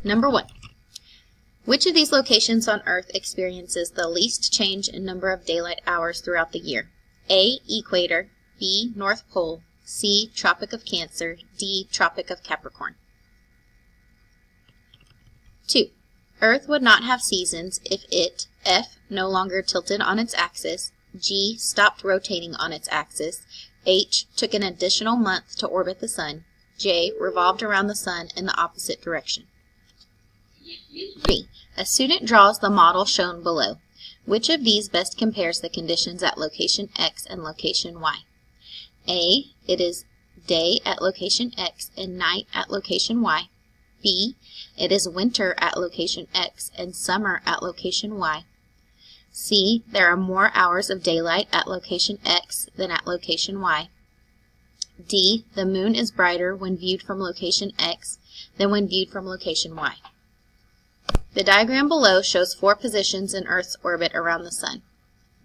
Number 1. Which of these locations on Earth experiences the least change in number of daylight hours throughout the year? A. Equator, B. North Pole, C. Tropic of Cancer, D. Tropic of Capricorn. 2. Earth would not have seasons if it, F. no longer tilted on its axis, G. stopped rotating on its axis, H. took an additional month to orbit the Sun, J. revolved around the Sun in the opposite direction. 3. A student draws the model shown below. Which of these best compares the conditions at location X and location Y? A. It is day at location X and night at location Y. B. It is winter at location X and summer at location Y. C. There are more hours of daylight at location X than at location Y. D. The moon is brighter when viewed from location X than when viewed from location Y. The diagram below shows 4 positions in Earth's orbit around the Sun.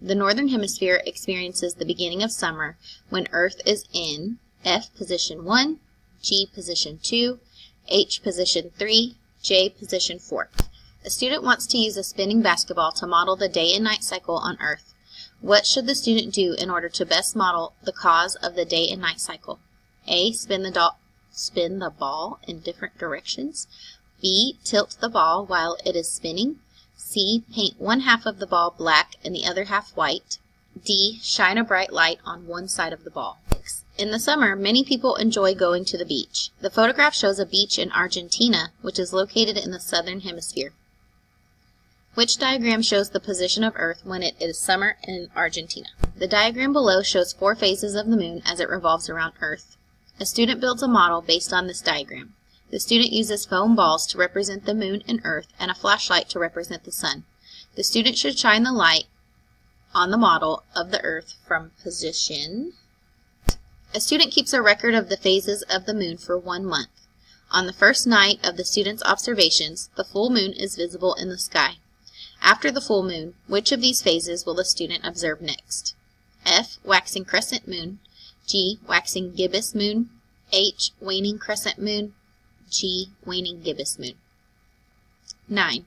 The northern hemisphere experiences the beginning of summer when Earth is in F position 1, G position 2, H position 3, J position 4. A student wants to use a spinning basketball to model the day and night cycle on Earth. What should the student do in order to best model the cause of the day and night cycle? A. Spin the ball in different directions. B. Tilt the ball while it is spinning. C. Paint one half of the ball black and the other half white. D. Shine a bright light on one side of the ball. In the summer, many people enjoy going to the beach. The photograph shows a beach in Argentina, which is located in the southern hemisphere. Which diagram shows the position of Earth when it is summer in Argentina? The diagram below shows 4 phases of the moon as it revolves around Earth. A student builds a model based on this diagram. The student uses foam balls to represent the moon and Earth and a flashlight to represent the Sun. The student should shine the light on the model of the Earth from position. A student keeps a record of the phases of the moon for 1 month. On the first night of the student's observations, the full moon is visible in the sky. After the full moon, which of these phases will the student observe next? F. Waxing crescent moon, G. Waxing gibbous moon, H. Waning crescent moon, G. Waning gibbous moon. 9.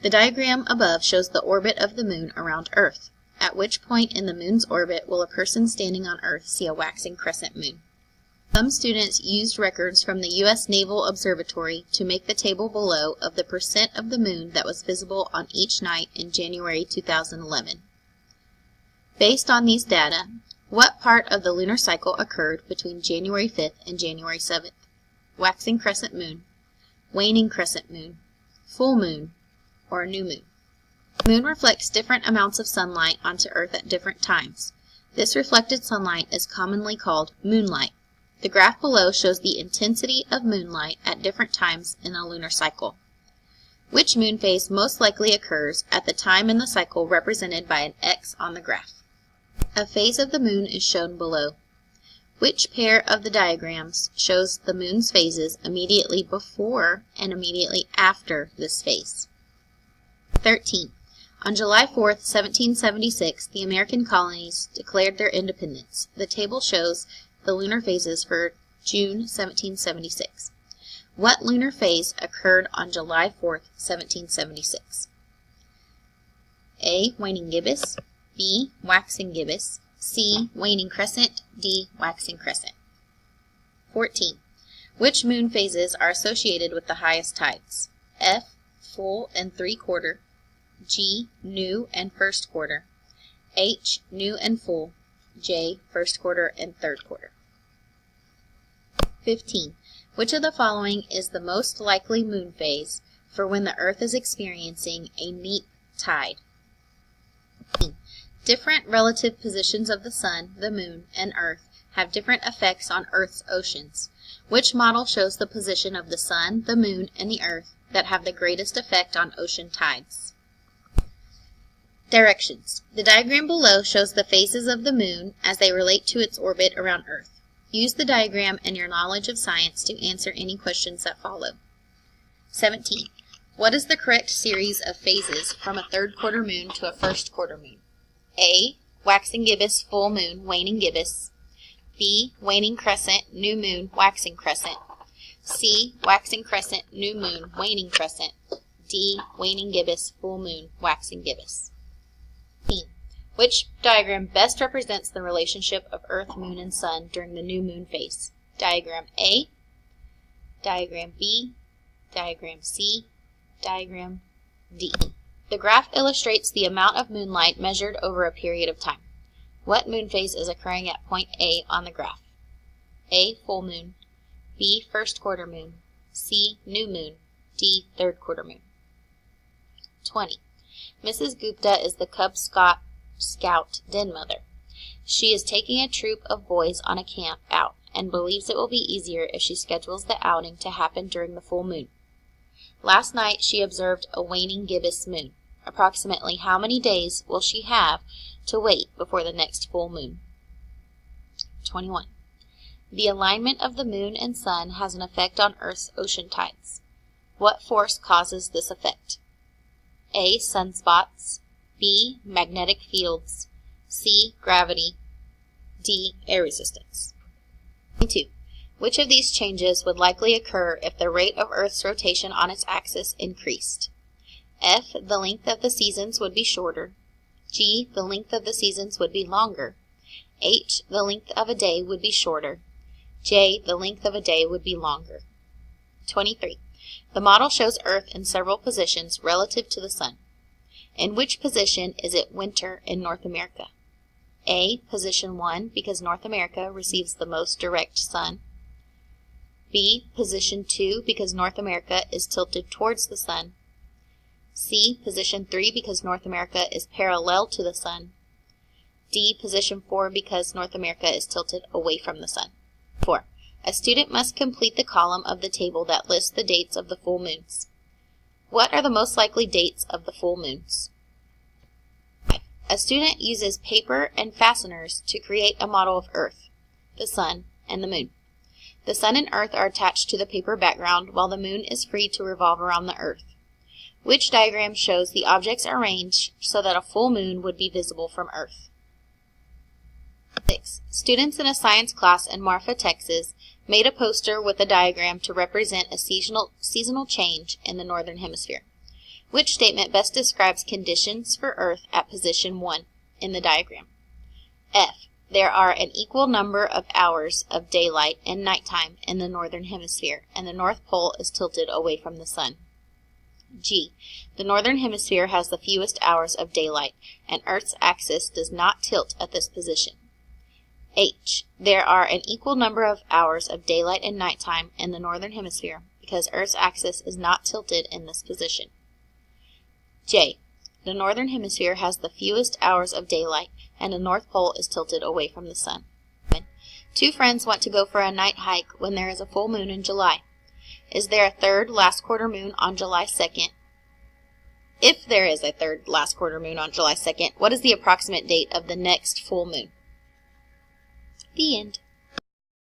The diagram above shows the orbit of the moon around Earth. At which point in the moon's orbit will a person standing on Earth see a waxing crescent moon? Some students used records from the U.S. Naval Observatory to make the table below of the percent of the moon that was visible on each night in January 2011. Based on these data, what part of the lunar cycle occurred between January 5th and January 7th? Waxing crescent moon, waning crescent moon, full moon, or new moon? The moon reflects different amounts of sunlight onto Earth at different times. This reflected sunlight is commonly called moonlight. The graph below shows the intensity of moonlight at different times in a lunar cycle. Which moon phase most likely occurs at the time in the cycle represented by an X on the graph? A phase of the moon is shown below. Which pair of the diagrams shows the moon's phases immediately before and immediately after this phase? 13. On July 4th, 1776, the American colonies declared their independence. The table shows the lunar phases for June 1776. What lunar phase occurred on July 4th, 1776? A. Waning gibbous, B. Waxing gibbous, C. Waning crescent, D. Waxing crescent. 14. Which moon phases are associated with the highest tides? F. Full and 3/4, G. New and 1st quarter, H. New and full, J. 1st quarter and 3rd quarter. 15. Which of the following is the most likely moon phase for when the Earth is experiencing a neap tide? Different relative positions of the Sun, the Moon, and Earth have different effects on Earth's oceans. Which model shows the position of the Sun, the Moon, and the Earth that have the greatest effect on ocean tides? Directions. The diagram below shows the phases of the Moon as they relate to its orbit around Earth. Use the diagram and your knowledge of science to answer any questions that follow. 17. What is the correct series of phases from a 3rd quarter moon to a 1st quarter moon? A. Waxing gibbous, full moon, waning gibbous. B. Waning crescent, new moon, waxing crescent. C, waxing crescent, new moon, waning crescent. D, waning gibbous, full moon, waxing gibbous. Which diagram best represents the relationship of Earth, Moon, and Sun during the new moon phase? Diagram A, Diagram B, Diagram C, Diagram D. The graph illustrates the amount of moonlight measured over a period of time. What moon phase is occurring at point A on the graph? A, full moon. B, first quarter moon. C, new moon. D, third quarter moon. 20. Mrs. Gupta is the Cub Scout den mother. She is taking a troop of boys on a camp out and believes it will be easier if she schedules the outing to happen during the full moon. Last night she observed a waning gibbous moon. Approximately how many days will she have to wait before the next full moon? 21. The alignment of the moon and sun has an effect on Earth's ocean tides. What force causes this effect? A, sunspots. B, magnetic fields. C, gravity. D, air resistance. 22. Which of these changes would likely occur if the rate of Earth's rotation on its axis increased? F, the length of the seasons would be shorter. G, the length of the seasons would be longer. H, the length of a day would be shorter. J, the length of a day would be longer. 23. The model shows Earth in several positions relative to the sun. In which position is it winter in North America? A, position 1, because North America receives the most direct sun. B, position 2, because North America is tilted towards the sun. C, position 3, because North America is parallel to the sun. D, position 4, because North America is tilted away from the sun. 4. A student must complete the column of the table that lists the dates of the full moons. What are the most likely dates of the full moons? 5. A student uses paper and fasteners to create a model of Earth, the sun, and the moon. The sun and Earth are attached to the paper background while the moon is free to revolve around the Earth. Which diagram shows the objects arranged so that a full moon would be visible from Earth? 6. Students in a science class in Marfa, Texas, made a poster with a diagram to represent a seasonal change in the northern hemisphere. Which statement best describes conditions for Earth at position 1 in the diagram? F. There are an equal number of hours of daylight and nighttime in the northern hemisphere, and the North Pole is tilted away from the sun. G. The northern hemisphere has the fewest hours of daylight, and Earth's axis does not tilt at this position. H. There are an equal number of hours of daylight and nighttime in the northern hemisphere because Earth's axis is not tilted in this position. J. The northern hemisphere has the fewest hours of daylight and the North Pole is tilted away from the sun. 2 friends want to go for a night hike when there is a full moon in July. Is there a third last quarter moon on July 2nd? If there is a third last quarter moon on July 2nd, what is the approximate date of the next full moon? The end.